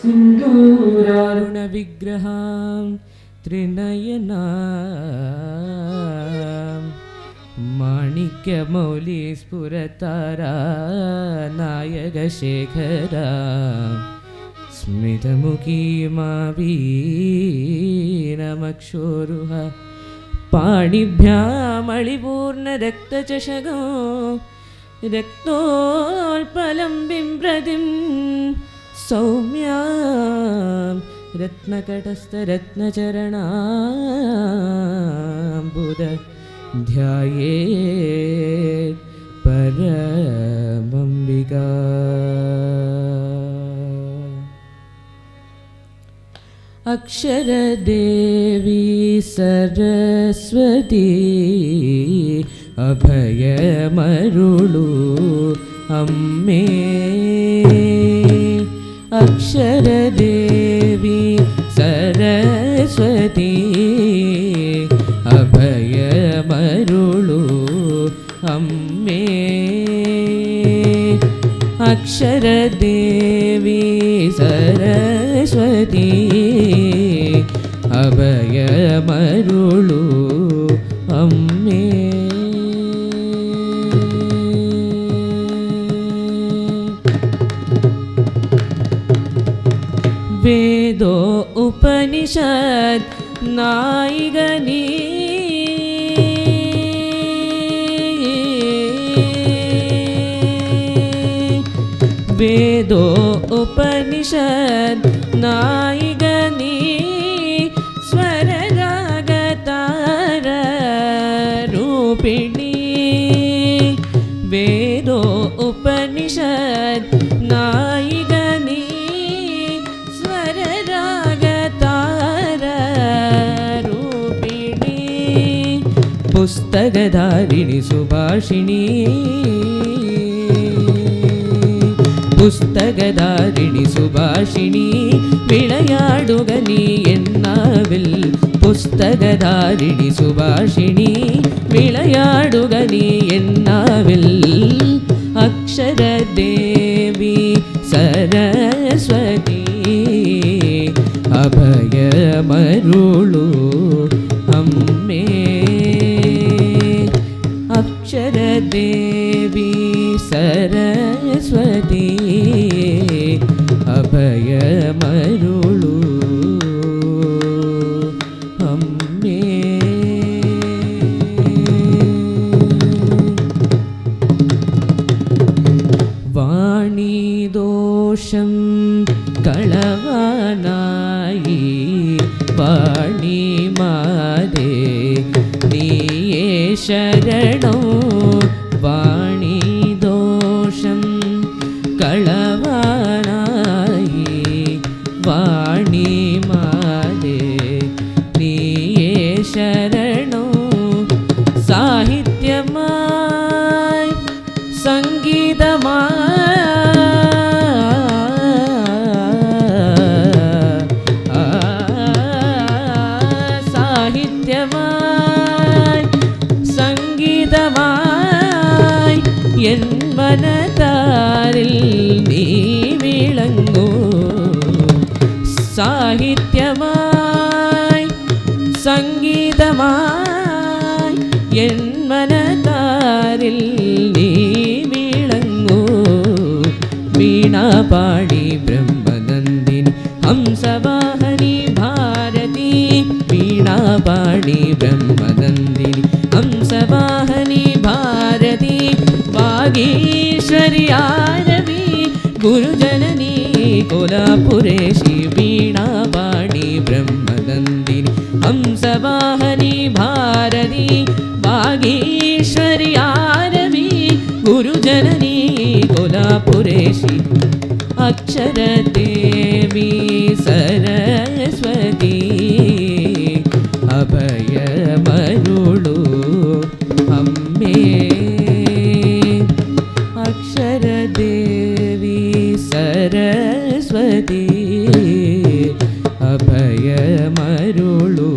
ಸಿಂಧೂರಾರುಣ ವಿಗ್ರಹಾಂ ತ್ರಿನಯನಾ ಮಾಣಿಕ್ಯ ಮೌಲಿ ಸ್ಫುರತಾರಾ ನಾಯಕ ಶೇಖರ ಸ್ಮಿತಮುಖೀ ಮಾವೀರಮಕ್ಷೋರುಹ ಪಾಣಿಭ್ಯಾಮಳಿಪೂರ್ಣರಕ್ತಚಷಗೋ ರಕ್ತೋಲ್ಪಲಂ ಬಿಂಬ್ರದಿಂ ಸೌಮ್ಯಾಂ ರತ್ನಕಟಸ್ಥರತ್ನಚರಣಾಂಬುಧ ಧ್ಯಾಯೇತ್ ಪರಮಂಬಿಕಾ. ಅಕ್ಷರದೇವಿ ಸರಸ್ವತಿ ಅಭಯಮರುಳು ಅಮ್ಮೇ. ಅಕ್ಷರದೇವಿ ಸರಸ್ವತಿ ಅಭಯಮರುಳು ಅಮ್ಮೇ. ಅಕ್ಷರದೇವಿ ಸರಸ್ವತಿ ಅಭಯಮರುಳು ಅಮ್ಮೇ. ವೇದೋ ಉಪನಿಷತ್ ನಾಯಿಗನೀ ವೇದೋ ಉಪನಿಷತ್ ನಾಯಿಗನೀ ಸ್ವರರಾಗತಾರ ರೂಪಿಣಿ. ವೇದೋ ಉಪನಿಷತ್ ನಾಯಿಗನೀ ಸ್ವರರಾಗತಾರ ರೂಪಿಣಿ. ಪುಸ್ತಕಧಾರಿಣಿ ಸುಭಾಷಿಣಿ പുസ്തകധാരിണി സുഭാഷിണി വിളയാടുക നീ എന്നാവിൽ. പുസ്തകധാരിണി സുഭാഷിണി വിളയാടുക നീ എന്നാവിൽ. അക്ഷരദേവി സരസ്വതി അഭയമരുളു അമ്മേ. അക്ഷരദേവി സരസ്വതി അഭയമരുളു അമ്മേ. വാണിദോഷം കളവാനായി വാണി മാതേ നീയേ ശരണോ. വാണിദോഷം കളവാനായി വാണി മാതേ നീയേ ശരണോ. സാഹിത്യമായി സംഗീതമായി സാഹിത്യമായി സംഗീതമായി എൻ മനതാരിൽ നീ വിളങ്ങൂ. സാഹിത്യമായി സംഗീതമായി എൻ മനതാരിൽ നീ വിളങ്ങൂ. വീണാപാടി ബ്രഹ്മനന്ദിനി ഹംസവാഹനി ഭാരതി. വീണാപാടി ബ്രഹ്മനന്ദിനി ഹംസവാഹനി ഭാരതി. വാഗീശ്വരി ആരവി ഗുരുജനനി कोलापुरेशी वीणापाणि ब्रह्मनन्दिनी हंसवाहनी भारती वागीश्वरी आरवी गुरुजननी कोलापुरेशी अक्षरदेवी सरस्वती अभयमरुळु अम्मे अक्षरदेवी सरस्वती अभयमरुळु